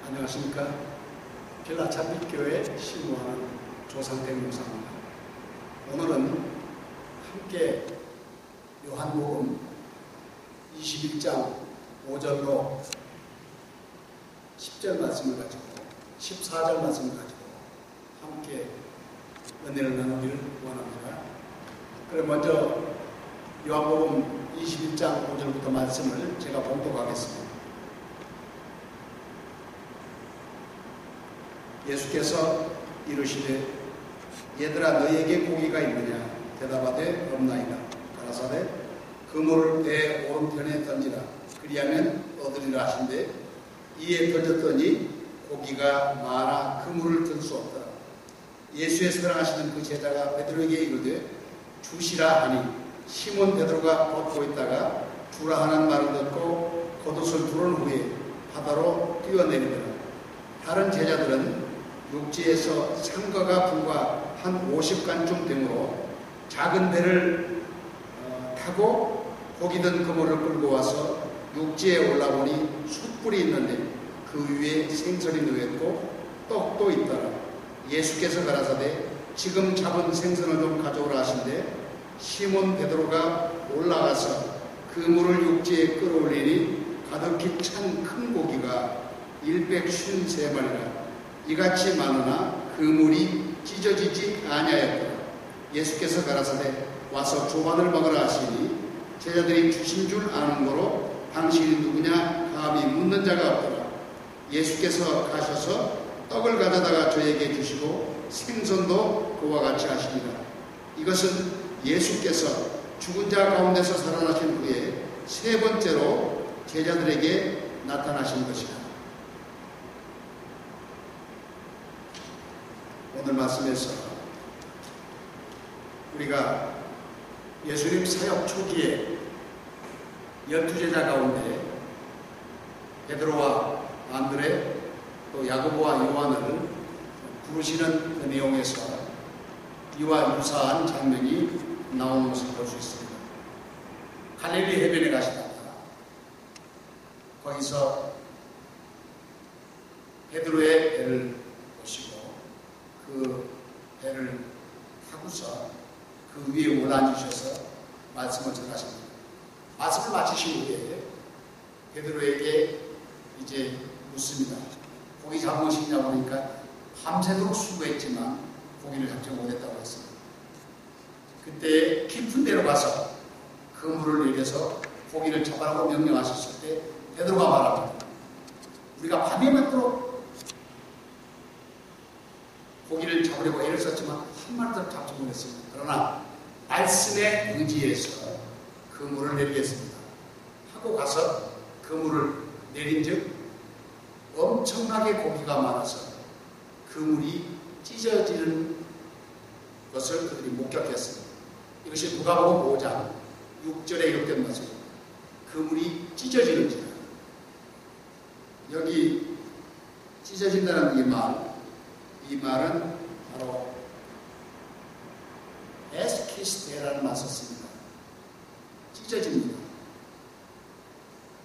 안녕하십니까. 빌라차빛교회 신무하는 조상택 목사입니다. 오늘은 함께 요한복음 21장 5절로 10절 말씀을 가지고 14절 말씀을 가지고 함께 은혜를 나누기를 원합니다. 그럼 먼저 요한복음 21장 5절부터 말씀을 제가 봉독하겠습니다. 예수께서 이르시되 얘들아 너희에게 고기가 있느냐 대답하되 없나이다. 가라사대 그물을 배 오른편에 던지라 그리하면 얻으리라 하신대 이에 던졌더니 고기가 많아 그물을 들 수 없더라. 예수의 사랑하시는 그 제자가 베드로에게 이르되 주시라 하니 시몬 베드로가 걷고 있다가 주라 하는 말을 듣고 겉옷을 두른 후에 바다로 뛰어내리더라. 다른 제자들은 육지에서 상거가 불과 한 50간쯤 되므로 작은 배를 타고 고기 든 그물을 끌고 와서 육지에 올라보니 숯불이 있는데 그 위에 생선이 놓였고 떡도 있더라. 예수께서 가라사대 지금 잡은 생선을 좀 가져오라 하신대 시몬 베드로가 올라가서 그물을 육지에 끌어올리니 가득히 찬 큰 고기가 153마리라. 이같이 많으나 그물이 찢어지지 아니하였더라. 예수께서 가라사대 와서 조반을 먹으라 하시니 제자들이 주신 줄 아는 거로 당신이 누구냐 감히 묻는 자가 없더라. 예수께서 가셔서 떡을 가져다가 저에게 주시고 생선도 그와 같이 하시니라. 이것은 예수께서 죽은 자 가운데서 살아나신 후에 세 번째로 제자들에게 나타나신 것이다. 오늘 말씀에서 우리가 예수님 사역 초기에 12제자 가운데 베드로와 안드레 또 야고보와 요한을 부르시는 그 내용에서 이와 유사한 장면이 나오는 것을 볼 수 있습니다. 갈릴리 해변에 가시다가 거기서 베드로의 배를 보시고 그 배를 타고서 그 위에 올라앉으셔서 말씀을 전하십니다. 말씀을 마치신 후에 베드로에게 이제 묻습니다. 고기 잡은 것이냐 보니까 밤새도록 수고했지만 고기를 잡지 못했다고 했습니다. 그때 깊은 데로 가서 그물을 내려서 고기를 잡아라고 명령하셨을 때 베드로가 말합니다. 우리가 밤에 맞도록 고기를 잡으려고 애를 썼지만 한 마리도 잡지 못했습니다. 그러나 말씀에 의지해서 그물을 내리겠습니다 하고 가서 그물을 내린 즉 엄청나게 고기가 많아서 그물이 찢어지는 것을 그들이 목격했습니다. 이것이 누가복음 5장 6절에 기록된 말씀입니다. 그물이 찢어지는지라. 여기 찢어진다는 이 말은 바로 에스키스테라는 말을 썼습니다. 찢어집니다.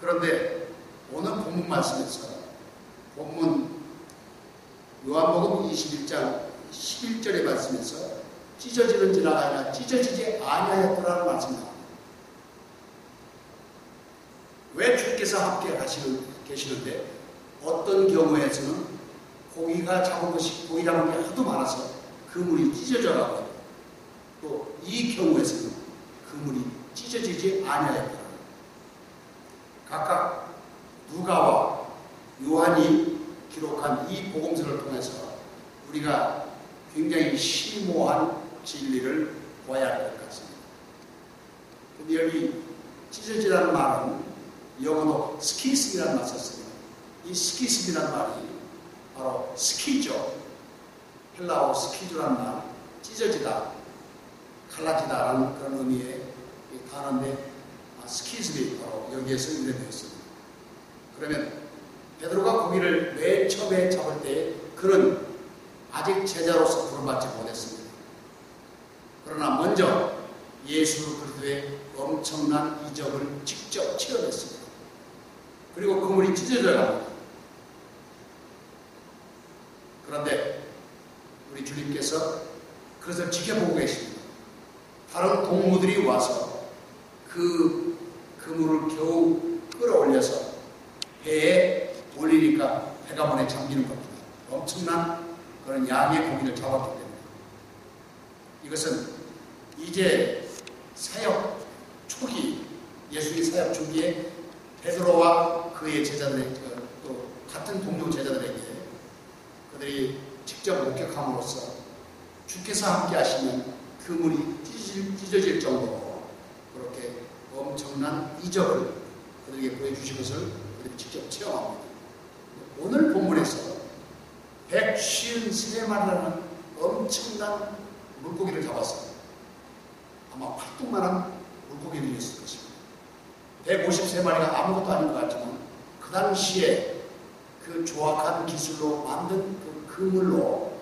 그런데 오늘 본문 말씀에서 본문 요한복음 21장 11절의 말씀에서 찢어지는지라 아니라 찢어지지 아니하였더라는 말씀입니다. 왜 주께서 함께 계시는데 어떤 경우에서는 고기 잡은 게 하도 많아서 그물이 찢어져가고 또 이 경우에서는 그물이 찢어지지 아니하였더라. 각각 누가와 요한이 기록한 이 복음서를 통해서 우리가 굉장히 심오한 진리를 보아야 할 것 같습니다. 근데 여기 찢어지라는 말은 영어로 스키스미라는 말을 썼습니다. 이 스키스미라는 말이 바로 스키죠. 헬라어 스키조라는 말, 찢어지다, 갈라지다라는 그런 의미의 단어인데 스키즈미 바로 여기에서 유래되었습니다. 그러면 베드로가 고기를 맨 처음에 잡을 때 그는 아직 제자로서 부름받지 못했습니다. 그러나 먼저 예수 그리스도의 엄청난 이적을 직접 체험했습니다. 그리고 그물이 찢어져 갑니다. 그래서 지켜보고 계십니다. 다른 동무들이 와서 그 그물을 겨우 끌어올려서 배에 올리니까 배가 문에 잠기는 겁니다. 엄청난 그런 양의 고기를 잡았기 때문에. 이것은 이제 사역 초기, 예수의 사역 초기에 베드로와 그의 제자들에게, 또 같은 동료 제자들에게 그들이 직접 목격함으로써 주께서 함께 하시면 그물이 찢어질 정도로 그렇게 엄청난 이적을 그들에게 보여주신 것을 그들이 직접 체험합니다. 오늘 본문에서 153마리라는 엄청난 물고기를 잡았어요. 아마 팔뚝만한 물고기들이었을 것입니다. 153마리가 아무것도 아닌 것 같지만 그 당시에 그 조악한 기술로 만든 그 그물로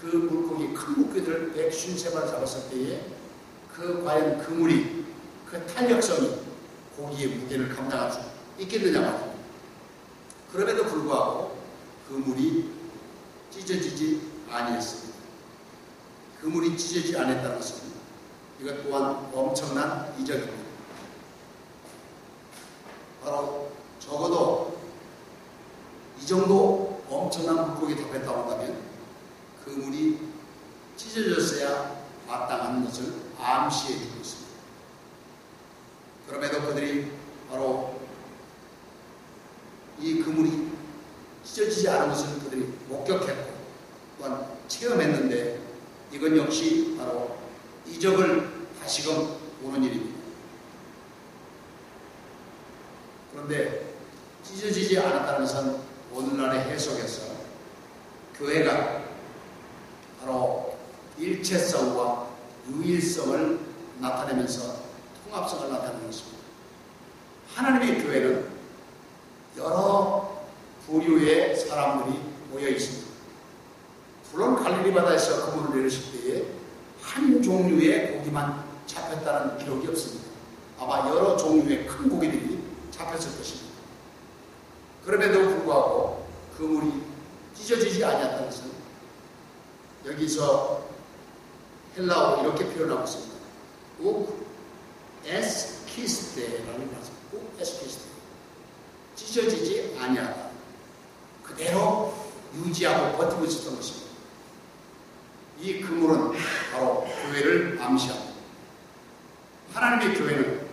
그 물고기, 큰 물고기들을 153마리 잡았을 때에 그 과연 그물이 그 탄력성이 고기의 무게를 감당할 수 있겠느냐 말입니다. 그럼에도 불구하고 그물이 찢어지지 아니했습니다. 그물이 찢어지지 않았다는 것은 이것 또한 엄청난 이적입니다. 바로 적어도 이 정도 엄청난 물고기 잡혔다고 한다면 그물이 찢어졌어야 마땅한 것을 암시해 주고 있습니다. 그럼에도 그들이 바로 이 그물이 찢어지지 않은 것을 그들이 목격했고 또한 체험했는데 이건 역시 바로 이적을 다시금 보는 일입니다. 그런데 찢어지지 않았다는 것은 오늘날의 해석에서 교회가 바로 일체성과 유일성을 나타내면서 통합성을 나타내는 것입니다. 하나님의 교회는 여러 부류의 사람들이 모여 있습니다. 물론 갈릴리 바다에서 그물을 내리실 때에 한 종류의 고기만 잡혔다는 기록이 없습니다. 아마 여러 종류의 큰 고기들이 잡혔을 것입니다. 그럼에도 불구하고 그물이 찢어지지 아니었다는 것은 여기서 헬라어로 이렇게 표현하고 있습니다. 욱 에스키스테라는 말씀. 욱 에스키스테. 찢어지지 아니하다. 그대로 유지하고 버티고 있었던 것입니다. 이 그물은 바로 교회를 암시합니다. 하나님의 교회는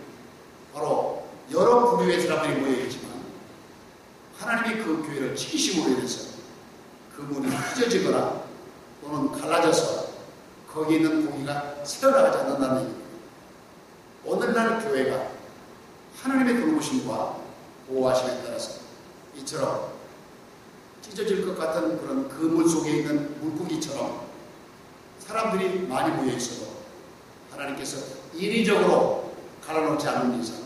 바로 여러 부류의 사람들이 모여있지만 하나님이 그 교회를 지키심으로 인해서 그물이 찢어지거나 또는 갈라져서 거기 있는 고기가 새어나가지 않는다는 얘기입니다. 오늘날 교회가 하나님의 돌보심과 보호하심에 따라서 이처럼 찢어질 것 같은 그런 그물 속에 있는 물고기처럼 사람들이 많이 모여 있어도 하나님께서 인위적으로 갈아놓지 않는 이상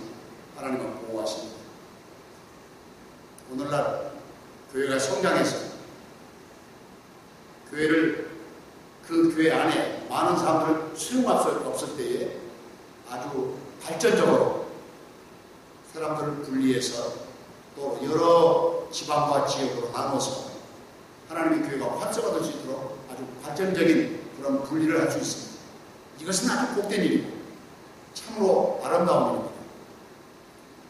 하나님은 보호하십니다. 오늘날 교회가 성장해서 교회를 그 교회 안에 많은 사람들을 수용할 수 없을 때에 아주 발전적으로 사람들을 분리해서 또 여러 지방과 지역으로 나눠서 하나님의 교회가 활성화될 수 있도록 아주 발전적인 그런 분리를 할 수 있습니다. 이것은 아주 복된 일이고 참으로 아름다운 일입니다.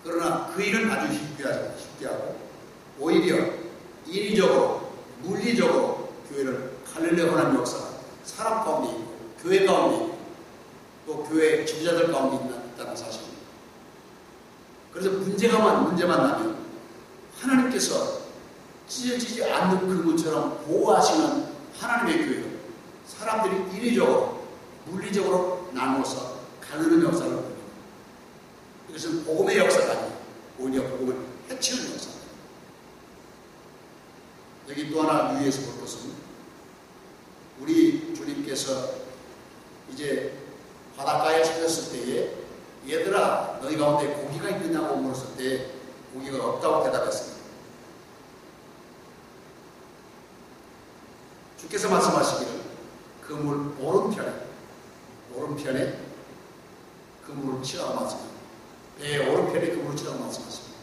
그러나 그 일은 아주 쉽게 하고 오히려 인위적으로 물리적으로 교회를 갈리려고 하는 역사가 사람 가운데 있고 교회 가운데 있고 또 교회 지도자들 가운데 있다는 사실입니다. 그래서 문제만 나면 하나님께서 찢어지지 않는 그물처럼 보호하시는 하나님의 교회를 사람들이 인위적으로 물리적으로 나누어서 가르는 역사를 보입니다. 이것은 복음의 역사가 아니고 오히려 복음을 해치는 역사입니다. 여기 또 하나 유의해서 볼 것은 우리 주님께서 이제 바닷가에 찾았을 때에 얘들아 너희 가운데 고기가 있느냐고 물었을 때 고기가 없다고 대답했습니다. 주께서 말씀하시기를 그물 오른편에 그물을 치라고 말씀합니다. 배의 오른편에 그물을 치라고 말씀하십니다.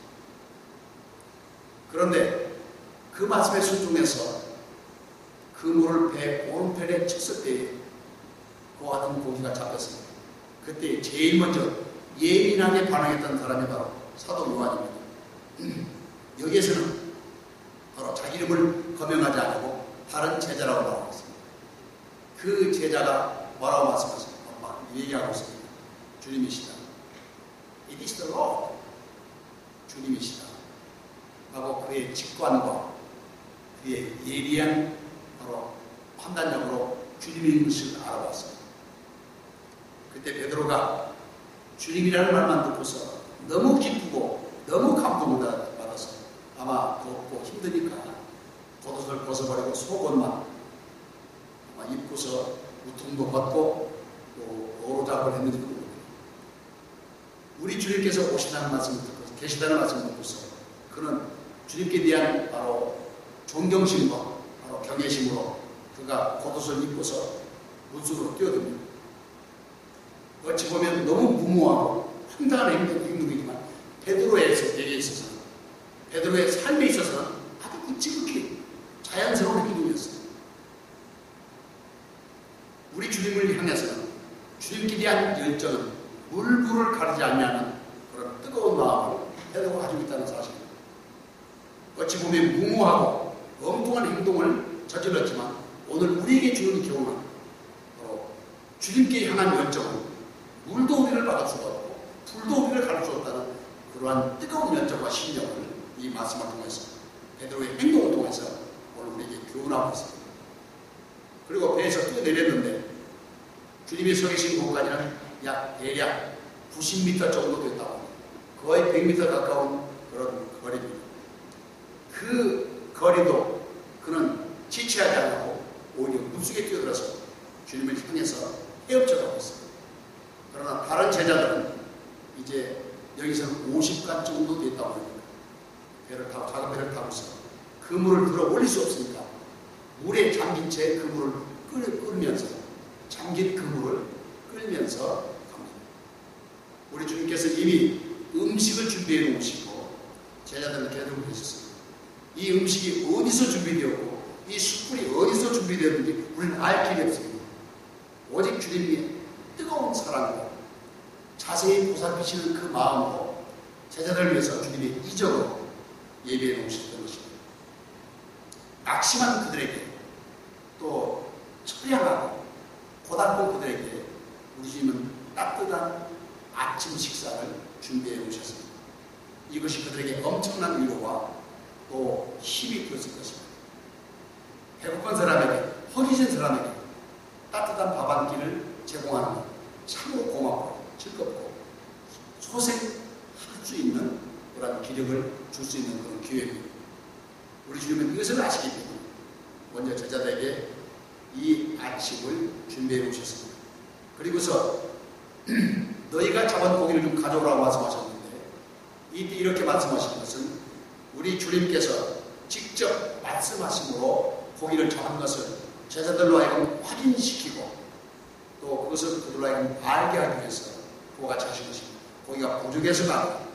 그런데 그 말씀에 순종해서 그물을 배 오른편에 쳤을 때에 그와 같은 고기가 잡혔습니다. 그때 제일 먼저 예민하게 반응했던 사람이 바로 사도 요한입니다. 여기에서는 바로 자기 이름을 거명하지 않고 다른 제자라고 말하고 있습니다. 그 제자가 뭐라고 말씀하십니까? 막 얘기하고 있습니다. 주님이시다. It is the Lord. 주님이시다. 하고 그의 직관과 그의 예리한 바로 판단력으로 주님인 것을 알아봤습니다. 그때 베드로가 주님이라는 말만 듣고서 너무 기쁘고 너무 감동을 받아서 아마 덥고 힘드니까 겉옷을 벗어버리고 속옷만 아마 입고서 우통도 벗고 또 오로잡을 했는지 모릅니다. 우리 주님께서 오시다는 말씀을 듣고 계시다는 말씀을 듣고서 그는 주님께 대한 바로 존경심과 바로 경외심으로 그가 겉옷을 입고서 물속으로 뛰어듭니다. 어찌 보면 너무 무모하고 황당한 행동이지만 베드로에게 있어서는 베드로의 삶에 있어서는 아주 지극히 자연스러운 행동이었어요. 우리 주님을 향해서는 주님께 대한 열정은 물불을 가리지 않냐는 그런 뜨거운 마음을 베드로가 가지고 있다는 사실입니다. 어찌 보면 무모하고 엉뚱한 행동을 저질렀지만 오늘 우리에게 주는 교훈은 바로 주님께 향한 열정은 물도 우리를 받아주었고 불도 우리를 가르쳐줬다는 그러한 뜨거운 열정과 신념을 이 말씀을 통해서 베드로의 행동을 통해서 오늘 우리에게 교훈하고 있습니다. 그리고 배에서 뛰어내렸는데 주님이 서 계신 곳까지는 대략 90m 정도 됐다고 합니다. 거의 100m 가까운 그런 거리입니다. 그 거리도 그는 지체하지 않고 오히려 물속에 뛰어들어서 주님을 향해서 헤엄쳐가고 있습니다. 그러나 다른 제자들은 이제 여기서는 50간 정도 됐다고 합니다. 배를 타고 작은 배를 타고서 그물을 들어 올릴 수 없으니까 물에 잠긴 채 그물을 끌면서 잠긴 그물을 끌면서 갑니다. 우리 주님께서 이미 음식을 준비해 놓으시고 제자들은 기다리고 계셨습니다. 이 음식이 어디서 준비되었고 이 숯불이 어디서 준비되었는지 우리는 알 길이 없습니다. 오직 주님이 뜨거운 사랑과 자세히 보살피시는 그 마음으로 제자들을 위해서 주님이 이적으로 예비해 놓으셨던 것입니다. 낙심한 그들에게 또 처량하고 고달픈 그들에게 우리 주님은 따뜻한 아침 식사를 준비해 놓으셨습니다. 이것이 그들에게 엄청난 위로와 또 힘이 되었을 것입니다. 배고픈 사람에게, 허기진 사람에게 따뜻한 밥 한 끼를 제공하는 것 참으로 고맙고 즐겁고 소생할 수 있는 그런 기력을 줄 수 있는 그런 기회입니다. 우리 주님은 이것을 아시기 때문에 먼저 제자들에게 이 아침을 준비해 놓으셨습니다. 그리고서 너희가 잡은 고기를 좀 가져오라고 말씀하셨는데 이때 이렇게 말씀하신 것은 우리 주님께서 직접 말씀하심으로 고기를 잡은 것을 제자들로 하여금 확인시키고 또 그것을 그들로 하여금 알게 하기 위해서 그와 같이 하신 것입니다. 고기가 부족해서가 아니라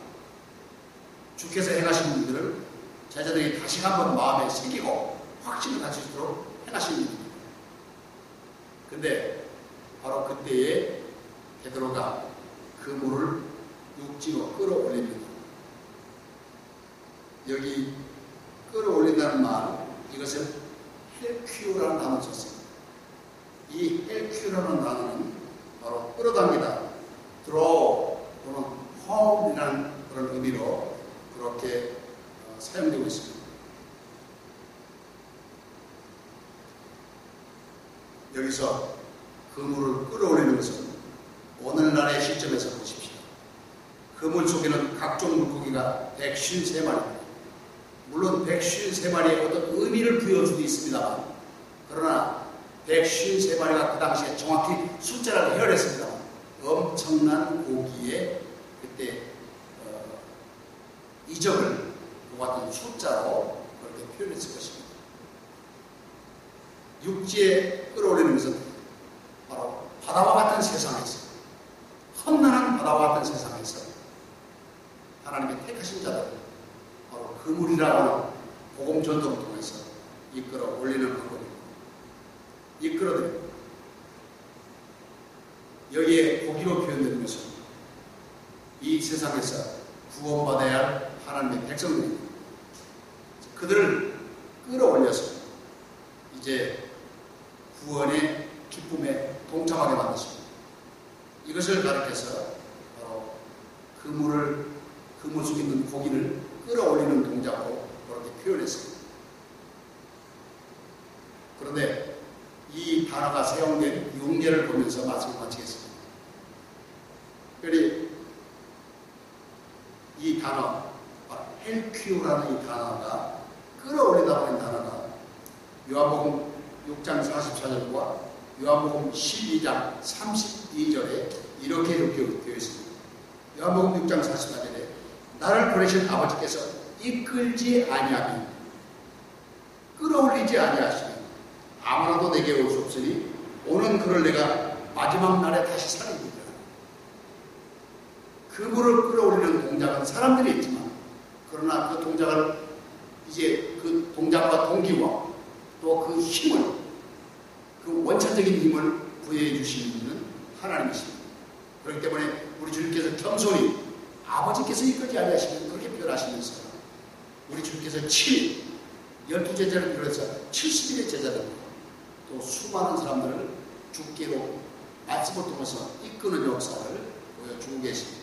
주께서 행하신 일들을 제자들이 다시 한번 마음에 새기고 확신을 가질 수 있도록 행하신 일입니다. 근데 바로 그때에 베드로가 그 물을 육지로 끌어올립니다. 여기 끌어올린다는 말, 이것은 헬퀴오라는 단어를 썼습니다. 이 헬퀴오라는 단어는 바로 끌어당기다, draw 또는 home이라는 그런 의미로 그렇게 사용되고 있습니다. 여기서 그 물을 끌어올리는 것은 오늘날의 시점에서 보십시오. 그 물 속에는 각종 물고기가 153마리입니다. 물론 153마리의 어떤 의미를 부여할 수도 있습니다만, 그러나 153마리가 그 당시에 정확히 숫자라고 헤아렸습니다. 엄청난 고기에 그때 이적을 그 같은 숫자로 그렇게 표현했을 것입니다. 육지에 끌어올리는 것은 바로 바다와 같은 세상에서, 험난한 바다와 같은 세상에서 하나님의 택하신 자들, 바로 그물이라고 하는 복음 전도를 통해서 이끌어 올리는 방법입니다. 이끌어드립니다. 여기에 고기로 표현된 것은 이 세상에서 구원받아야 할 하나님의 백성들입니다. 그들을 끌어올려서 이제 구원의 기쁨에 동참하게 만드십니다. 이것을 가리켜서 바로 그물 속에 있는 고기를 끌어올리는 동작으로 그렇게 표현했습니다. 그런데 이 단어가 사용된 용례를 보면서 말씀을 마치겠습니다. 특별히 이 단어, 헬퀴오라는 이 단어가 끌어올리다고 하는 단어가 요한복음 6장 44절과 요한복음 12장 32절에 이렇게 되어 있습니다. 요한복음 6장 44절에 나를 보내신 아버지께서 이끌지 아니하니 끌어올리지 아니하시니 아무나도 내게 올 수 없으니 오는 그를 내가 마지막 날에 다시 살리리라. 그물을 끌어올리는 동작은 사람들이 있지만 그러나 그 동작을 이제 그 동작과 동기와 또 그 힘을 그 원천적인 힘을 부여해 주시는 분은 하나님이십니다. 그렇기 때문에 우리 주님께서 겸손히 아버지께서 이끌지 아니하시면 그렇게 표현하시면서 우리 주님께서 친히 12제자를 비롯해서 70일의 제자들 또 수많은 사람들을 주께로 말씀을 통해서 이끄는 역사를 보여주고 계십니다.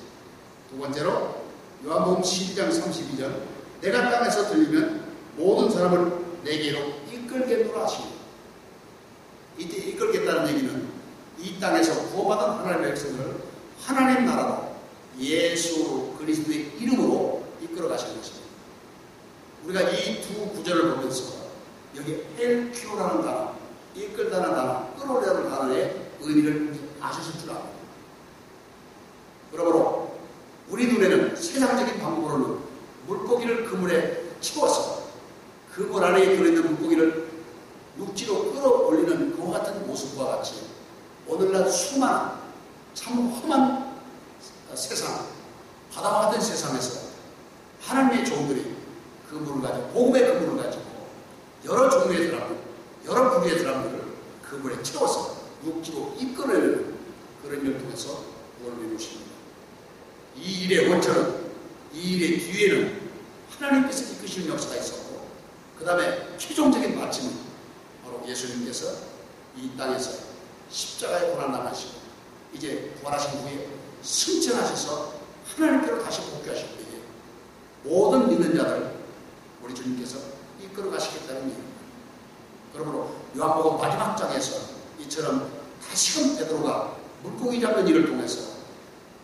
두 번째로 요한복음 12장 32절 내가 땅에서 들리면 모든 사람을 내게로 이끌겠노라 하십니다. 이때 이끌겠다는 얘기는 이 땅에서 구원받은 하나님의 백성을 하나님 나라로 예수 그리스도의 이름으로 이끌어 가시는 것입니다. 우리가 이 두 구절을 보면서 여기 헬큐라는 단어, 이끌다는 단어, 끌어올리는 단어의 의미를 아셨을 줄 압니다. 그러므로 우리 눈에는 세상적인 방법으로는 물고기를 그물에 집어서 그물 안에 들어있는 물고기를 육지로 끌어올리는 그와 같은 모습과 같이 오늘날 수많은 참 험한 세상, 바다와 같은 세상에서 하나님의 종들이 그물을 가지고 복음의 그물을 가지고 여러 종류의 사람들, 여러 부류의 사람들을 그물에 채워서 육지로 이끌어내는 그런 일을 통해서 구원을 이루십니다. 이 일의 원천은, 이 일의 뒤에는 하나님께서 이끄시는 역사가 있었고 그 다음에 최종적인 마침은 바로 예수님께서 이 땅에서 십자가의 고난을 당하시고 이제 부활하신 후에 승천하셔서 하나님께로 다시 복귀하실 때에 모든 믿는 자들 우리 주님께서 이끌어 가시겠다는 얘기입니다. 그러므로 요한복음 마지막 장에서 이처럼 다시금 베드로가 물고기 잡는 일을 통해서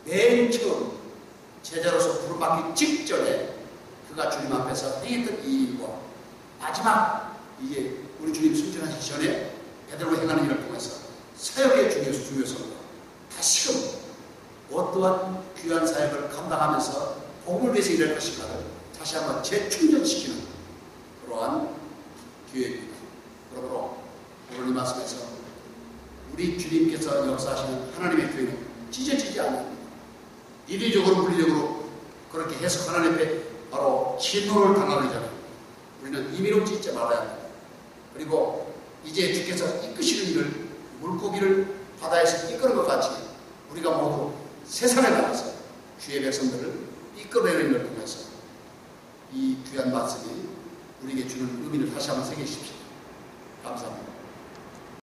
맨 처음 제자로서 부름받기 직전에 그가 주님 앞에서 행했던 이 일과 마지막 이제 우리 주님 승천하시기 전에 베드로가 행하는 일을 통해서 사역의 중요성과 다시금 어떠한 귀한 사역을 감당하면서 복음을 위해서 일할 것인가를 다시 한번 재충전시키는 그러한 기회입니다. 그러므로 오늘 이 말씀에서 우리 주님께서 역사하시는 하나님의 교회는 찢어지지 않습니다. 이리적으로 물리적으로 그렇게 해서 하나님 앞에 바로 진노를 당하기 전에 우리는 임의로 찢지 말아야 합니다. 그리고 이제 주께서 이끄시는 일을 물고기를 바다에서 이끄는 것 같이 우리가 모두 세상에 나가서 주의 백성들을 이끌어내는 일을 통해서 이 귀한 말씀이 우리에게 주는 의미를 다시 한번 새기십시오. 감사합니다.